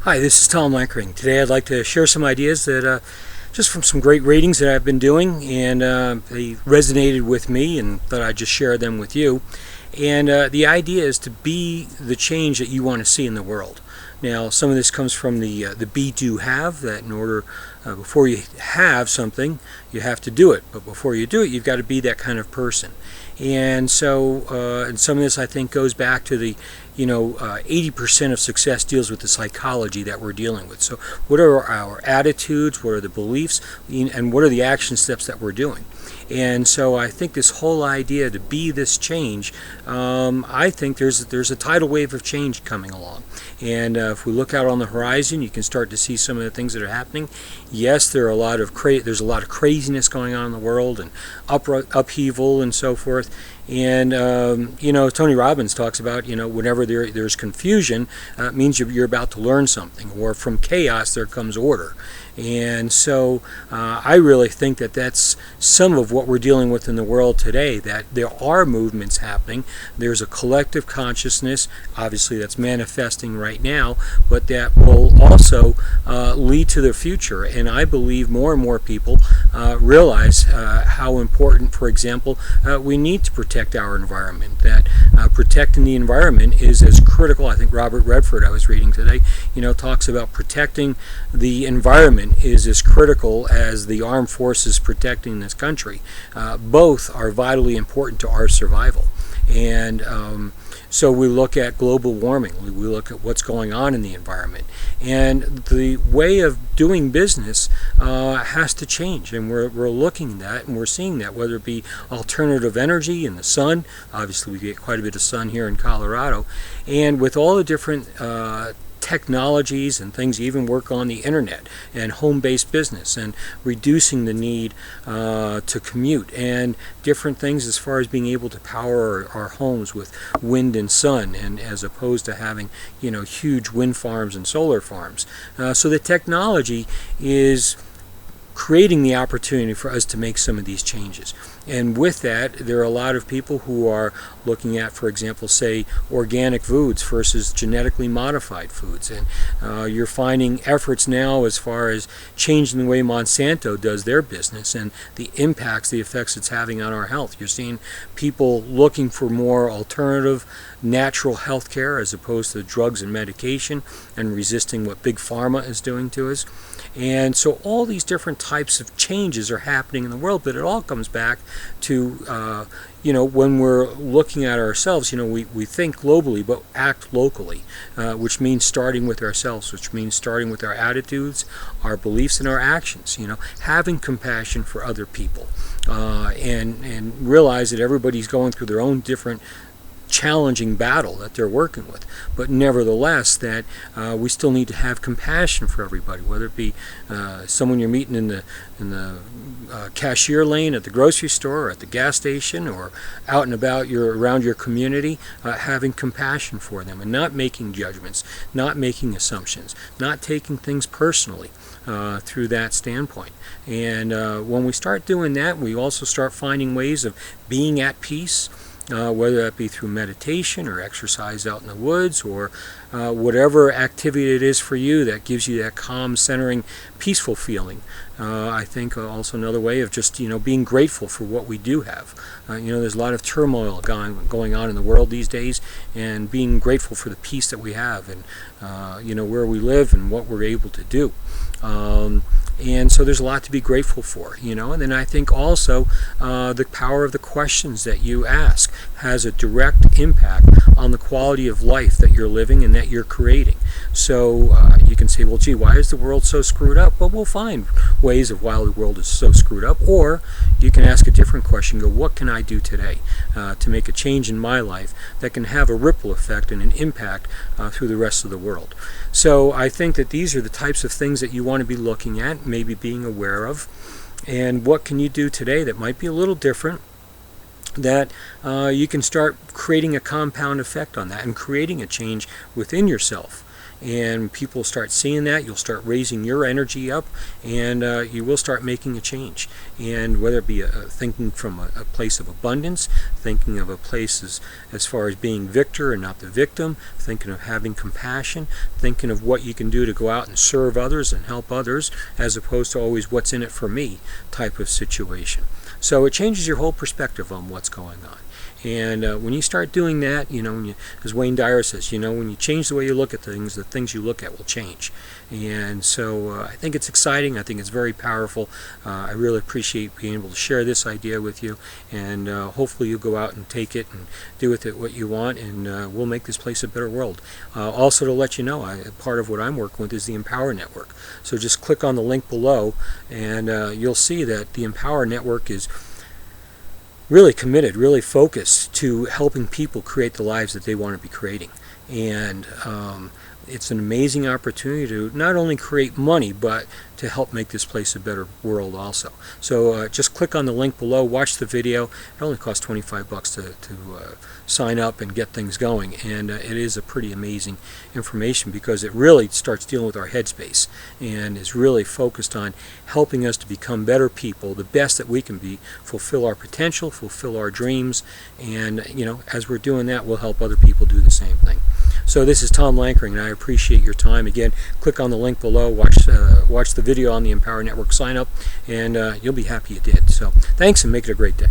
Hi, this is Tom Lankering. Today I'd like to share some ideas that just from some great readings that I've been doing, and they resonated with me and thought I'd just share them with you. And the idea is to be the change that you want to see in the world. Now, some of this comes from the be, do, have, that in order, before you have something, you have to do it. But before you do it, you've got to be that kind of person. And so, and some of this I think goes back to the 80% of success deals with the psychology that we're dealing with. So what are our attitudes, what are the beliefs, and what are the action steps that we're doing? And so I think this whole idea to be this change, I think there's a tidal wave of change coming along. And if we look out on the horizon, you can start to see some of the things that are happening. Yes, there's a lot of craziness going on in the world, and upheaval and so forth. And Tony Robbins talks about whenever there's confusion, it means you're about to learn something, or from chaos there comes order. And so I really think that that's some of what we're dealing with in the world today, that there are movements happening. There's a collective consciousness, obviously, that's manifesting right now, but that will also lead to the future. And I believe more and more people realize how important, for example, we need to protect our environment, that protecting the environment is as critical. I think Robert Redford, I was reading today, talks about protecting the environment is as critical as the armed forces protecting this country. Both are vitally important to our survival. And so we look at global warming, we look at what's going on in the environment, and the way of doing business has to change, and we're looking at that, and we're seeing that, whether it be alternative energy and the sun. Obviously we get quite a bit of sun here in Colorado, and with all the different technologies and things, even work on the internet and home-based business, and reducing the need to commute, and different things as far as being able to power our homes with wind and sun, and as opposed to having huge wind farms and solar farms. So the technology is creating the opportunity for us to make some of these changes. And with that, there are a lot of people who are looking at, for example, say organic foods versus genetically modified foods. And you're finding efforts now as far as changing the way Monsanto does their business and the effects it's having on our health. You're seeing people looking for more alternative, natural health care as opposed to drugs and medication, and resisting what big pharma is doing to us. And so all these different types of changes are happening in the world, but it all comes back to when we're looking at ourselves, we think globally but act locally, which means starting with ourselves, which means starting with our attitudes, our beliefs, and our actions. Having compassion for other people, and realize that everybody's going through their own different challenging battle that they're working with, but nevertheless that we still need to have compassion for everybody, whether it be someone you're meeting in the cashier lane at the grocery store, or at the gas station, or out and about around your community. Having compassion for them and not making judgments, not making assumptions, not taking things personally through that standpoint. And when we start doing that, we also start finding ways of being at peace, whether that be through meditation or exercise out in the woods, or whatever activity it is for you that gives you that calm, centering, peaceful feeling. I think also another way of just being grateful for what we do have. There's a lot of turmoil going on in the world these days, and being grateful for the peace that we have, and where we live and what we're able to do. And so there's a lot to be grateful for, and then I think also the power of the questions that you ask has a direct impact on the quality of life that you're living and that you're creating. So you can say, well, gee, why is the world so screwed up? Well, we'll find ways of why the world is so screwed up. Or you can ask a different question, go, what can I do today to make a change in my life that can have a ripple effect and an impact through the rest of the world? So I think that these are the types of things that you want to be looking at, maybe being aware of, and what can you do today that might be a little different, that you can start creating a compound effect on that and creating a change within yourself. and people start seeing that, you'll start raising your energy up, and you will start making a change. And whether it be thinking from a place of abundance, thinking of a place as far as being victor and not the victim, thinking of having compassion, thinking of what you can do to go out and serve others and help others, as opposed to always what's in it for me type of situation. So it changes your whole perspective on what's going on. And when you start doing that, as Wayne Dyer says, when you change the way you look at things, the things you look at will change. And so I think it's exciting. I think it's very powerful. I really appreciate being able to share this idea with you. And hopefully you'll go out and take it and do with it what you want, and we'll make this place a better world. Also, to let you know, part of what I'm working with is the Empower Network. So just click on the link below, and you'll see that the Empower Network is really committed, really focused to helping people create the lives that they want to be creating. And it's an amazing opportunity to not only create money, but to help make this place a better world also. So just click on the link below, watch the video. It only costs $25 to sign up and get things going, and it is a pretty amazing information, because it really starts dealing with our headspace and is really focused on helping us to become better people, the best that we can be, fulfill our potential, fulfill our dreams, and as we're doing that, we'll help other people do the same thing. So this is Tom Lankering, and I appreciate your time. Again, click on the link below, watch the video on the Empower Network, sign up, and you'll be happy you did. So thanks, and make it a great day.